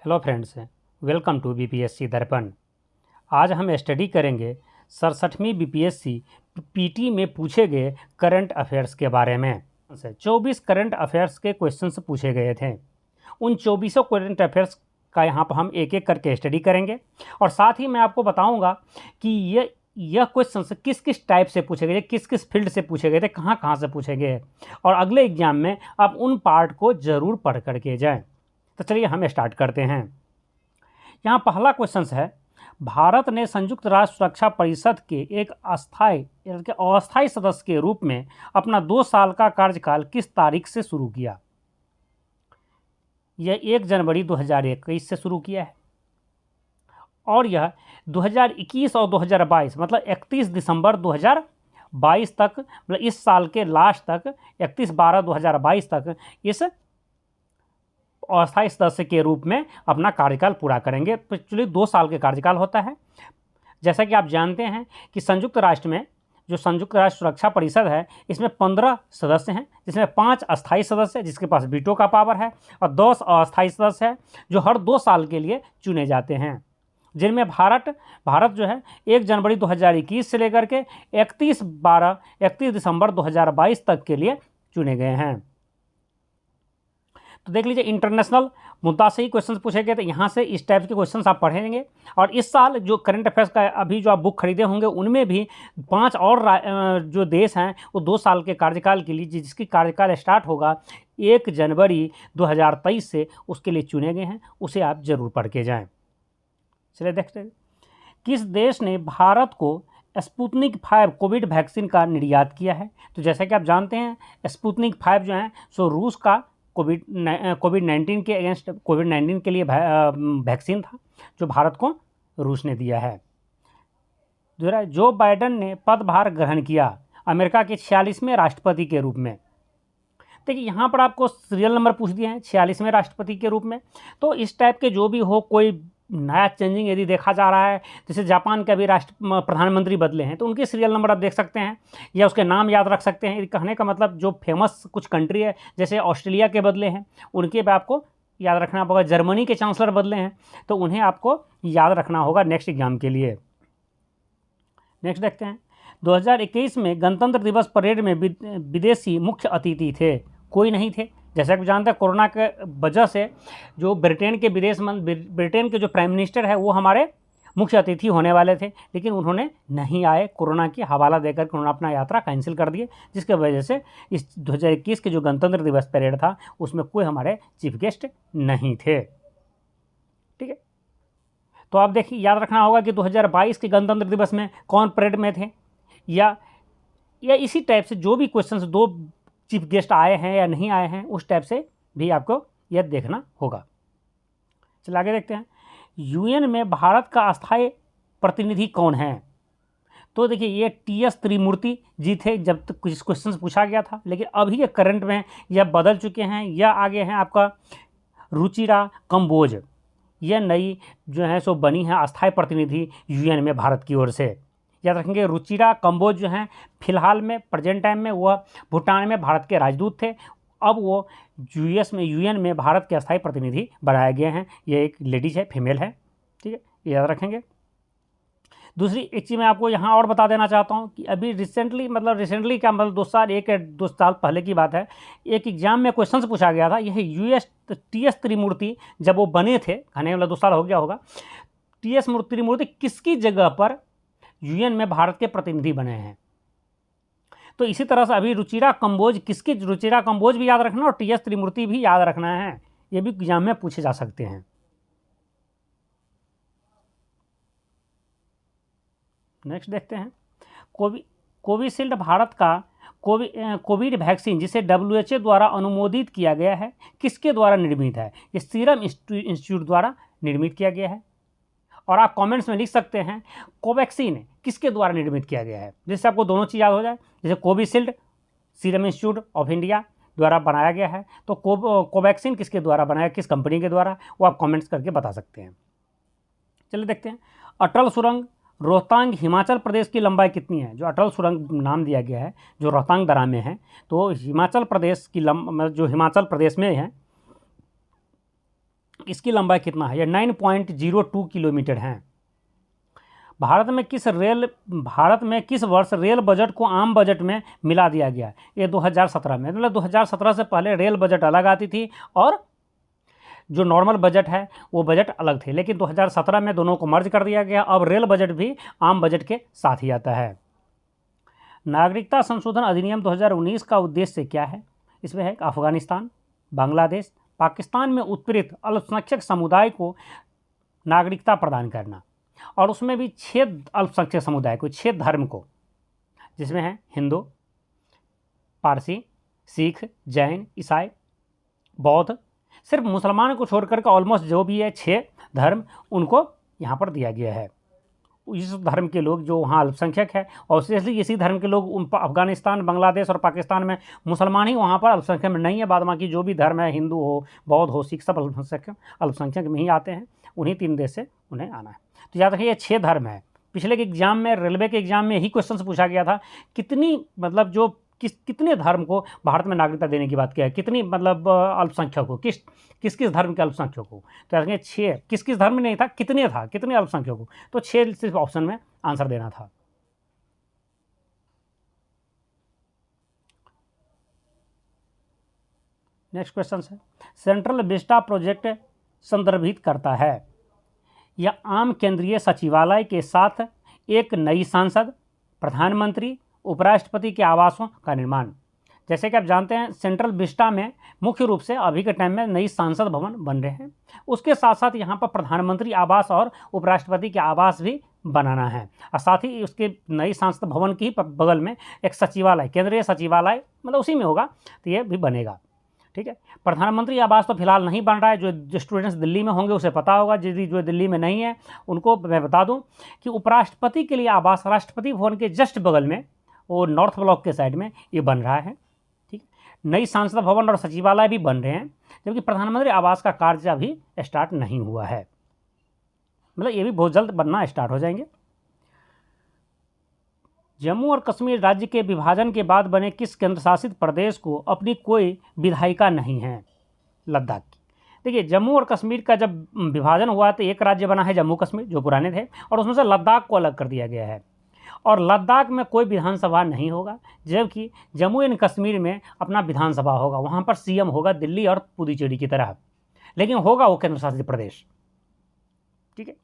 Hello friends, welcome to BPSC Darpan. आज हम study करेंगे 67वीं बीपीएससी पीटी में पूछे गए करंट अफेयर्स के बारे में। 24 करंट अफेयर्स के क्वेश्चंस पूछे गए थे। उन 24 करंट अफेयर्स का यहाँ पर हम एक एक करके स्टडी करेंगे और साथ ही मैं आपको बताऊँगा कि यह क्वेश्चंस किस किस टाइप से पूछे गए, किस किस फील्ड से पूछे गए थे, कहाँ कहाँ से पूछे गए, और अगले एग्जाम में आप उन पार्ट को ज़रूर पढ़ करके जाएँ। तो चलिए हम स्टार्ट करते हैं। यहाँ पहला क्वेश्चन है, भारत ने संयुक्त राष्ट्र सुरक्षा परिषद के एक अस्थायी सदस्य के रूप में अपना 2 साल का कार्यकाल किस तारीख से शुरू किया? यह 1 जनवरी 2021 से शुरू किया है और यह 2021 और 2022 मतलब 31 दिसंबर 2022 तक, मतलब इस साल के लास्ट तक 31/12/2022 तक इस अस्थायी सदस्य के रूप में अपना कार्यकाल पूरा करेंगे। तो एक्चुअली 2 साल के कार्यकाल होता है। जैसा कि आप जानते हैं कि संयुक्त राष्ट्र में जो संयुक्त राष्ट्र सुरक्षा परिषद है, इसमें 15 सदस्य हैं, जिसमें 5 अस्थायी सदस्य हैं जिसके पास वीटो का पावर है और 10 अस्थायी सदस्य हैं जो हर 2 साल के लिए चुने जाते हैं, जिनमें भारत जो है 1 जनवरी 2021 से लेकर के 31 दिसंबर 2022 तक के लिए चुने गए हैं। तो देख लीजिए, इंटरनेशनल मुद्दा से ही क्वेश्चंस पूछे गए थे। यहाँ से इस टाइप के क्वेश्चंस आप पढ़ेंगे और इस साल जो करंट अफेयर्स का अभी जो आप बुक खरीदे होंगे उनमें भी 5 और जो देश हैं वो 2 साल के कार्यकाल के लिए, जिसकी कार्यकाल स्टार्ट होगा 1 जनवरी 2023 से, उसके लिए चुने गए हैं। उसे आप जरूर पढ़ के जाएँ। चलिए देखते हैं, किस देश ने भारत को स्पुतनिक 5 कोविड वैक्सीन का निर्यात किया है? तो जैसा कि आप जानते हैं, स्पुतनिक 5 जो है सो रूस का कोविड-19 के अगेंस्ट, कोविड-19 के लिए वैक्सीन था जो भारत को रूस ने दिया है। दूसरा, जो बाइडेन ने पदभार ग्रहण किया अमेरिका के 46वें राष्ट्रपति के रूप में। देखिए, यहाँ पर आपको सीरियल नंबर पूछ दिए हैं 46वें राष्ट्रपति के रूप में। तो इस टाइप के जो भी हो, कोई नया चेंजिंग यदि देखा जा रहा है, जैसे जापान के अभी प्रधानमंत्री बदले हैं तो उनके सीरियल नंबर आप देख सकते हैं या उसके नाम याद रख सकते हैं। कहने का मतलब जो फेमस कुछ कंट्री है, जैसे ऑस्ट्रेलिया के बदले हैं उनके भी आपको याद रखना होगा। जर्मनी के चांसलर बदले हैं तो उन्हें आपको याद रखना होगा नेक्स्ट एग्जाम के लिए। नेक्स्ट देखते हैं, 2021 में गणतंत्र दिवस परेड में विदेशी मुख्य अतिथि थे? कोई नहीं थे। जैसा कि जानते हैं, कोरोना के वजह से जो ब्रिटेन के जो प्राइम मिनिस्टर है वो हमारे मुख्य अतिथि होने वाले थे, लेकिन उन्होंने नहीं आए। कोरोना की हवाला देकर उन्होंने अपना यात्रा कैंसिल कर दिए, जिसके वजह से इस 2021 के जो गणतंत्र दिवस परेड था उसमें कोई हमारे चीफ गेस्ट नहीं थे। ठीक है, तो आप देखिए, याद रखना होगा कि 2022 के गणतंत्र दिवस में कौन परेड में थे, या इसी टाइप से जो भी क्वेश्चंस 2 चीफ गेस्ट आए हैं या नहीं आए हैं, उस टाइप से भी आपको यह देखना होगा। चलिए आगे देखते हैं, यूएन में भारत का अस्थायी प्रतिनिधि कौन है? तो देखिए, ये टीएस त्रिमूर्ति जी थे जब तक कुछ क्वेश्चंस पूछा गया था, लेकिन अभी ये करंट में यह बदल चुके हैं। यह आगे हैं आपका रुचिरा कंबोज। यह नई जो है सो बनी है अस्थायी प्रतिनिधि यूएन में भारत की ओर से। याद रखेंगे, रुचिरा कंबोज जो हैं फिलहाल में प्रेजेंट टाइम में वह भूटान में भारत के राजदूत थे। अब वो यूएन में भारत के अस्थायी प्रतिनिधि बनाए गए हैं। ये एक लेडीज है, फीमेल है। ठीक है, याद रखेंगे। दूसरी एक चीज़ मैं आपको यहाँ और बता देना चाहता हूँ कि अभी रिसेंटली क्या मतलब 2 साल पहले की बात है, एक एग्जाम में क्वेश्चन पूछा गया था। यह टीएस त्रिमूर्ति जब वो बने थे, कहने मतलब 2 साल हो गया होगा, टीएस त्रिमूर्ति किसकी जगह पर यूएन में भारत के प्रतिनिधि बने हैं? तो इसी तरह से अभी रुचिरा कंबोज भी याद रखना और टीएस त्रिमूर्ति भी याद रखना है। ये भी एग्जाम में पूछे जा सकते हैं। नेक्स्ट देखते हैं, कोविशील्ड भारत का कोविड वैक्सीन जिसे WHO द्वारा अनुमोदित किया गया है, किसके द्वारा निर्मित है? ये सीरम इंस्टीट्यूट द्वारा निर्मित किया गया है। और आप कमेंट्स में लिख सकते हैं कोवैक्सीन किसके द्वारा निर्मित किया गया है, जिससे आपको दोनों चीज़ याद हो जाए। जैसे Covishield serum institute of India द्वारा बनाया गया है, तो कोवैक्सीन किसके द्वारा बनाया, किस कंपनी के द्वारा, वो आप कमेंट्स करके बता सकते हैं। चलिए देखते हैं, अटल सुरंग रोहतांग हिमाचल प्रदेश की लंबाई कितनी है? जो अटल सुरंग नाम दिया गया है, जो रोहतांग दर्रा में है, तो हिमाचल प्रदेश की जो हिमाचल प्रदेश में है इसकी लंबाई कितना है? ये 9.02 किलोमीटर है। भारत में किस वर्ष रेल बजट को आम बजट में मिला दिया गया? ये 2017 में। मतलब 2017 से पहले रेल बजट अलग आती थी और जो नॉर्मल बजट है वो बजट अलग थे, लेकिन 2017 में दोनों को मर्ज कर दिया गया। अब रेल बजट भी आम बजट के साथ ही आता है। नागरिकता संशोधन अधिनियम 2019 का उद्देश्य क्या है? इसमें है अफगानिस्तान, बांग्लादेश, पाकिस्तान में उत्पीड़ित अल्पसंख्यक समुदाय को नागरिकता प्रदान करना, और उसमें भी 6 अल्पसंख्यक समुदाय को, 6 धर्म को, जिसमें है हिंदू, पारसी, सिख, जैन, ईसाई, बौद्ध, सिर्फ मुसलमान को छोड़कर के ऑलमोस्ट जो भी है 6 धर्म उनको यहाँ पर दिया गया है। इस धर्म के लोग जो वहाँ अल्पसंख्यक है, और स्पेशली इसी धर्म के लोग अफगानिस्तान, बांग्लादेश और पाकिस्तान में मुसलमान ही वहाँ पर अल्पसंख्यक में नहीं है। बाद बाकी जो भी धर्म है, हिंदू हो, बौद्ध हो, सिख, सब अल्पसंख्यक में ही आते हैं। उन्हीं 3 देश से उन्हें आना है। तो याद रखिए ये 6 धर्म है। पिछले के एग्जाम में, रेलवे के एग्जाम में यही क्वेश्चन पूछा गया था, कितनी मतलब जो कितने धर्म को भारत में नागरिकता देने की बात किया है, कितनी मतलब अल्पसंख्यक को, किस धर्म के अल्पसंख्यक को। तो याद 6, किस धर्म में नहीं था, कितने अल्पसंख्यक को, तो 6 सिर्फ ऑप्शन में आंसर देना था। नेक्स्ट क्वेश्चन है, सेंट्रल विस्टा प्रोजेक्ट संदर्भित करता है? यह आम केंद्रीय सचिवालय के साथ एक नई संसद, प्रधानमंत्री, उपराष्ट्रपति के आवासों का निर्माण। जैसे कि आप जानते हैं सेंट्रल विस्टा में मुख्य रूप से अभी के टाइम में नई संसद भवन बन रहे हैं। उसके साथ साथ यहाँ पर प्रधानमंत्री आवास और उपराष्ट्रपति के आवास भी बनाना है, और साथ ही उसके नई संसद भवन की बगल में एक सचिवालय, केंद्रीय सचिवालय मतलब उसी में होगा, तो ये भी बनेगा। ठीक है, प्रधानमंत्री आवास तो फिलहाल नहीं बन रहा है। जो स्टूडेंट्स दिल्ली में होंगे उसे पता होगा, जो दिल्ली में नहीं है उनको मैं बता दूं कि उपराष्ट्रपति के लिए आवास राष्ट्रपति भवन के जस्ट बगल में, वो नॉर्थ ब्लॉक के साइड में ये बन रहा है। ठीक, नई संसद भवन और सचिवालय भी बन रहे हैं, जबकि प्रधानमंत्री आवास का कार्य अभी स्टार्ट नहीं हुआ है। मतलब ये भी बहुत जल्द बनना स्टार्ट हो जाएंगे। जम्मू और कश्मीर राज्य के विभाजन के बाद बने किस केंद्र शासित प्रदेश को अपनी कोई विधायिका नहीं है? लद्दाख की। देखिए जम्मू और कश्मीर का जब विभाजन हुआ तो एक राज्य बना है जम्मू कश्मीर, जो पुराने थे, और उसमें से लद्दाख को अलग कर दिया गया है, और लद्दाख में कोई विधानसभा नहीं होगा, जबकि जम्मू एंड कश्मीर में अपना विधानसभा होगा। वहाँ पर सीएम होगा दिल्ली और पुदुचेरी की तरह, लेकिन होगा वो केंद्र शासित प्रदेश। ठीक है,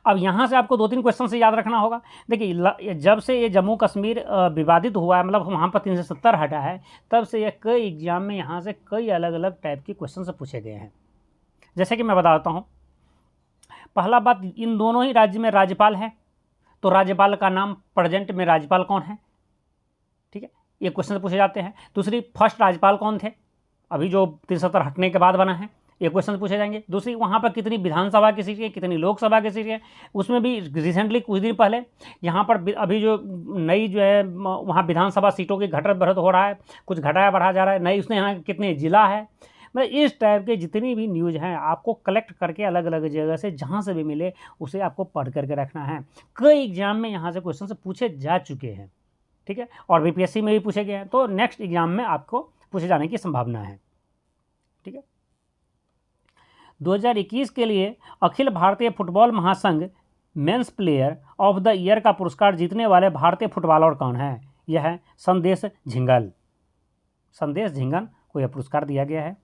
अब यहाँ से आपको 2-3 क्वेश्चन से याद रखना होगा। देखिए जब से ये जम्मू कश्मीर विवादित हुआ है, मतलब वहाँ पर 370 हटा है, तब से ये कई एग्जाम में यहाँ से कई अलग अलग टाइप के क्वेश्चन से पूछे गए हैं। जैसे कि मैं बताता हूँ, पहला बात, इन दोनों ही राज्य में राज्यपाल है, तो राज्यपाल का नाम प्रेजेंट में राज्यपाल कौन है? ठीक है, ये क्वेश्चन पूछे जाते हैं। दूसरी, फर्स्ट राज्यपाल कौन थे, अभी जो 370 हटने के बाद बना है, ये क्वेश्चन पूछे जाएंगे। दूसरी, वहाँ पर कितनी विधानसभा की सीटें, कितनी लोकसभा की सीटें, उसमें भी रिसेंटली कुछ दिन पहले यहाँ पर अभी जो नई जो है वहाँ विधानसभा सीटों की घटत बढ़त हो रहा है, कुछ घटाया बढ़ा जा रहा है, नई उसने यहाँ कितने जिला है। मतलब इस टाइप के जितनी भी न्यूज़ हैं आपको कलेक्ट करके अलग अलग जगह से जहाँ से भी मिले उसे आपको पढ़ करके रखना है। कई एग्जाम में यहाँ से क्वेश्चन से पूछे जा चुके हैं। ठीक है, और बीपीएससी में भी पूछे गए हैं, तो नेक्स्ट एग्जाम में आपको पूछे जाने की संभावना है। ठीक है, 2021 के लिए अखिल भारतीय फुटबॉल महासंघ men's player of the year का पुरस्कार जीतने वाले भारतीय फुटबॉलर कौन है? यह है संदेश झिंगल। संदेश झिंगल को यह पुरस्कार दिया गया है।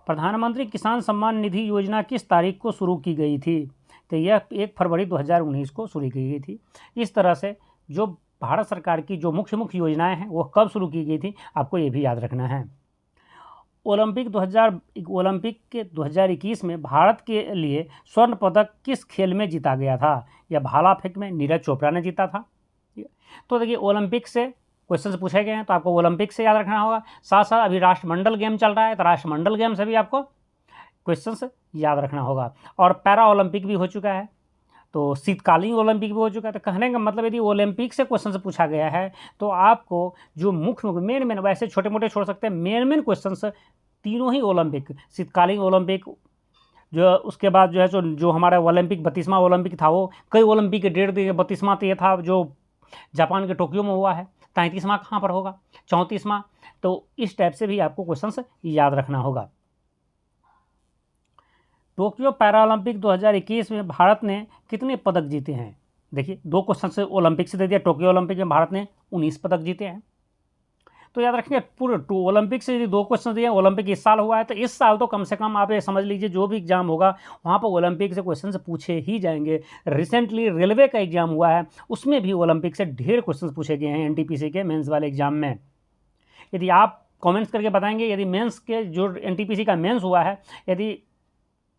प्रधानमंत्री किसान सम्मान निधि योजना किस तारीख को शुरू की गई थी? तो यह 1 फरवरी 2019 को शुरू की गई थी। इस तरह से जो भारत सरकार की जो मुख्य योजनाएं हैं वो कब शुरू की गई थी, आपको ये भी याद रखना है। ओलंपिक के 2021 में भारत के लिए स्वर्ण पदक किस खेल में जीता गया था? यह भाला फेंक में नीरज चोपड़ा ने जीता था। तो देखिए ओलंपिक से क्वेश्चन पूछे गए हैं, तो आपको ओलंपिक से याद रखना होगा। साथ साथ अभी राष्ट्रमंडल गेम चल रहा है, तो राष्ट्रमंडल गेम से भी आपको क्वेश्चन याद रखना होगा। और पैरा ओलंपिक भी हो चुका है, तो शीतकालीन ओलंपिक भी हो चुका है। तो कहने का मतलब यदि ओलंपिक से क्वेश्चन से पूछा गया है तो आपको जो मुख्य मेन वैसे छोटे मोटे छोड़ सकते हैं, मेन क्वेश्चन तीनों ही ओलंपिक, शीतकालीन ओलंपिक, जो उसके बाद जो है जो हमारा ओलंपिक 32वां ओलंपिक था, वो कई ओलंपिक के डेट दिए, 32वां तो ये था जो जापान के टोक्यो में हुआ है, 33वां कहाँ पर होगा, 34वां। तो इस टाइप से भी आपको क्वेश्चंस याद रखना होगा। टोक्यो पैरालंपिक 2021 में भारत ने कितने पदक जीते हैं? देखिए 2 क्वेश्चन से ओलंपिक से दे दिया। टोक्यो ओलंपिक में भारत ने 19 पदक जीते हैं। तो याद रखिए पूरे ओलंपिक से यदि 2 क्वेश्चन दिए, ओलंपिक इस साल हुआ है तो इस साल तो कम से कम आप ये समझ लीजिए जो भी एग्जाम होगा वहाँ पर ओलंपिक से क्वेश्चन पूछे ही जाएंगे। रिसेंटली रेलवे का एग्जाम हुआ है, उसमें भी ओलंपिक से ढेर क्वेश्चन पूछे गए हैं एनटीपीसी के मेंस वाले एग्जाम में। यदि आप कमेंट्स करके बताएंगे, यदि मेंस के जो एनटीपीसी का मेंस हुआ है,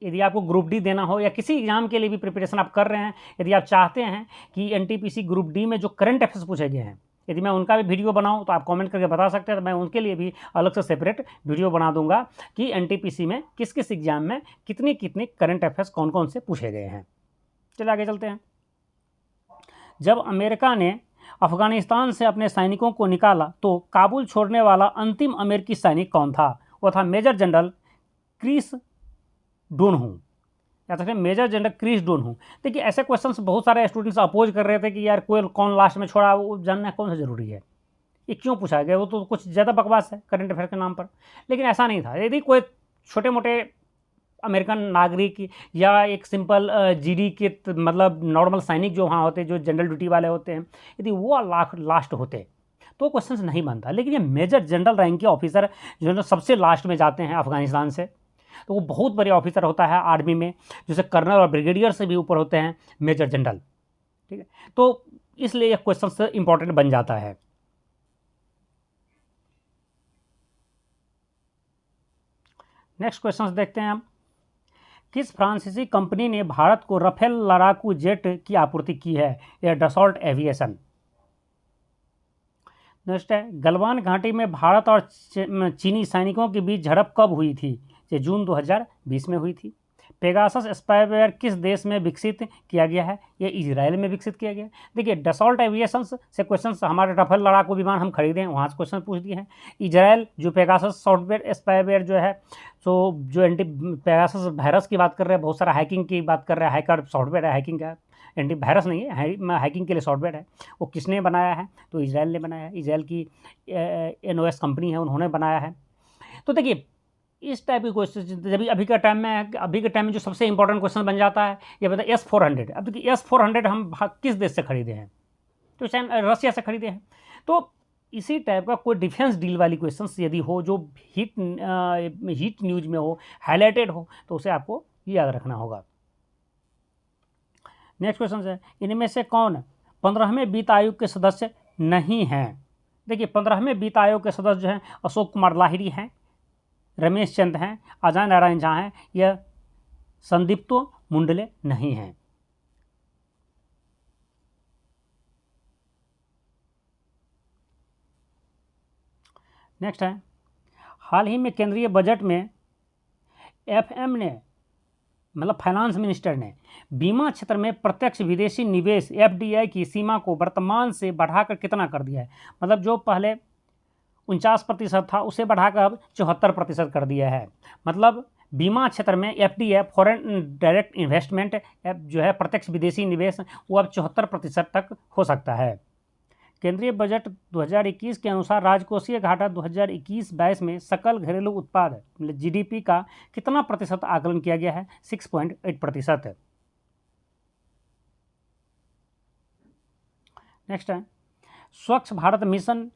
यदि आपको ग्रुप डी देना हो या किसी एग्जाम के लिए भी प्रिपरेशन आप कर रहे हैं, यदि आप चाहते हैं कि एनटीपीसी ग्रुप डी में जो करंट अफेयर्स पूछे गए हैं यदि मैं उनका भी वीडियो बनाऊं तो आप कमेंट करके बता सकते हैं, तो मैं उनके लिए भी अलग से सेपरेट वीडियो बना दूंगा कि एनटीपीसी में किस किस एग्जाम में कितने कितने करंट अफेयर्स कौन कौन से पूछे गए हैं। चलिए आगे चलते हैं। जब अमेरिका ने अफगानिस्तान से अपने सैनिकों को निकाला तो काबुल छोड़ने वाला अंतिम अमेरिकी सैनिक कौन था? वो था मेजर जनरल क्रिस डोनहू। या तो मेजर जनरल क्रिस डोनहू। देखिए ऐसे क्वेश्चंस बहुत सारे स्टूडेंट्स अपोज कर रहे थे कि यार कोई कौन लास्ट में छोड़ा, वो जानना कौन सा जरूरी है, ये क्यों पूछा गया, वो तो कुछ ज़्यादा बकवास है करंट अफेयर के नाम पर। लेकिन ऐसा नहीं था। यदि कोई छोटे मोटे अमेरिकन नागरिक या एक सिंपल जीडी के मतलब नॉर्मल सैनिक जो वहाँ होते हैं, जो जनरल ड्यूटी वाले होते हैं, यदि वो लास्ट होते तो क्वेश्चन नहीं बनता। लेकिन ये मेजर जनरल रैंक के ऑफिसर जो है सबसे लास्ट में जाते हैं अफगानिस्तान से, तो वो बहुत बड़े ऑफिसर होता है आर्मी में, जैसे कर्नल और ब्रिगेडियर से भी ऊपर होते हैं मेजर जनरल। ठीक है, तो इसलिए यह क्वेश्चन से इंपॉर्टेंट बन जाता है। नेक्स्ट क्वेश्चन देखते हैं हम। किस फ्रांसीसी कंपनी ने भारत को राफेल लड़ाकू जेट की आपूर्ति की है? यह डसॉल्ट एविएशन। नेक्स्ट है, गलवान घाटी में भारत और चीनी सैनिकों के बीच झड़प कब हुई थी? ये जून 2020 में हुई थी। पेगासस स्पाईवेयर किस देश में विकसित किया गया है? ये इजराइल में विकसित किया गया। देखिए डसॉल्ट एविएशन से क्वेश्चन, हमारे राफेल लड़ाकू विमान हम खरीदे हैं, वहाँ से क्वेश्चन पूछ दिए हैं। इजराइल जो पेगासस सॉफ्टवेयर स्पाईवेयर जो है, तो जो एंटी पेगासस वायरस की बात कर रहे हैं, बहुत सारा हैकिंग की बात कर रहे हैं, हैकर सॉफ्टवेयर है हैकिंग का, एंटी वायरस नहीं है, हैकिंग के लिए सॉफ्टवेयर है। वो किसने बनाया है? तो इजराइल ने बनाया है। इजराइल की NOS कंपनी है, उन्होंने बनाया है। तो देखिए इस टाइप के क्वेश्चन जब अभी के टाइम में जो सबसे इंपॉर्टेंट क्वेश्चन बन जाता है, ये बताए S-400। अब देखिए S-400 हम किस देश से खरीदे हैं? तो चाहे रसिया से खरीदे हैं। तो इसी टाइप का कोई डिफेंस डील वाली क्वेश्चन यदि हो जो हिट न्यूज में हो, हाईलाइटेड हो, तो उसे आपको याद रखना होगा। नेक्स्ट क्वेश्चन है, इनमें से कौन 15वें वित्त आयोग के सदस्य नहीं हैं? देखिए 15वें वित्त आयोग के सदस्य जो हैं अशोक कुमार लाहिड़ी हैं, रमेश चंद हैं, अजय नारायण झा हैं, यह संदीप्तो मुंडले नहीं हैं। नेक्स्ट है, हाल ही में केंद्रीय बजट में FM ने मतलब फाइनेंस मिनिस्टर ने बीमा क्षेत्र में प्रत्यक्ष विदेशी निवेश FDI की सीमा को वर्तमान से बढ़ाकर कितना कर दिया है? मतलब जो पहले 49% था उसे बढ़ाकर अब 74% कर दिया है। मतलब बीमा क्षेत्र में FDI फॉरेन डायरेक्ट इन्वेस्टमेंट जो है प्रत्यक्ष विदेशी निवेश वो अब 74% तक हो सकता है। केंद्रीय बजट 2021 के अनुसार राजकोषीय घाटा 2021-22 में सकल घरेलू उत्पाद मतलब GDP का कितना प्रतिशत आकलन किया गया है? 6.8%। नेक्स्ट है, स्वच्छ भारत मिशन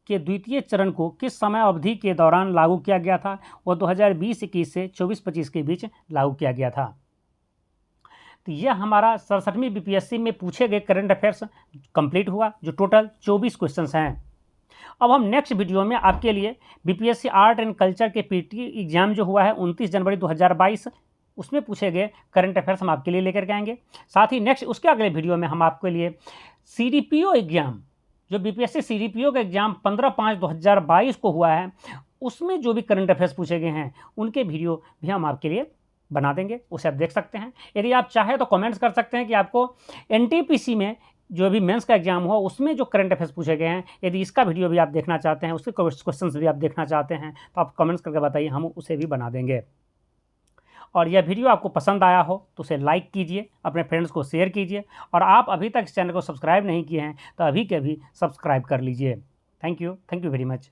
के द्वितीय चरण को किस समय अवधि के दौरान लागू किया गया था? वह 2020-21 से 24-25 के बीच लागू किया गया था। तो यह हमारा 67वीं BPSC में पूछे गए करंट अफेयर्स कंप्लीट हुआ, जो टोटल 24 क्वेश्चंस हैं। अब हम नेक्स्ट वीडियो में आपके लिए BPSC आर्ट एंड कल्चर के PT एग्जाम जो हुआ है 29 जनवरी 2022, उसमें पूछे गए करंट अफेयर्स हम आपके लिए लेकर के आएंगे। साथ ही नेक्स्ट उसके अगले वीडियो में हम आपके लिए CDPO एग्जाम, जो BPSC CDPO का एग्जाम 15/5/2022 को हुआ है, उसमें जो भी करंट अफेयर्स पूछे गए हैं उनके वीडियो भी हम आपके लिए बना देंगे, उसे आप देख सकते हैं। यदि आप चाहें तो कमेंट्स कर सकते हैं कि आपको NTPC में जो भी मेंस का एग्जाम हुआ उसमें जो करंट अफेयर्स पूछे गए हैं, यदि इसका वीडियो भी आप देखना चाहते हैं, उसके क्वेश्चंस भी आप देखना चाहते हैं, तो आप कमेंट्स करके बताइए, हम उसे भी बना देंगे। और यह वीडियो आपको पसंद आया हो तो उसे लाइक कीजिए, अपने फ्रेंड्स को शेयर कीजिए, और आप अभी तक इस चैनल को सब्सक्राइब नहीं किए हैं तो अभी के अभी सब्सक्राइब कर लीजिए। Thank you very much.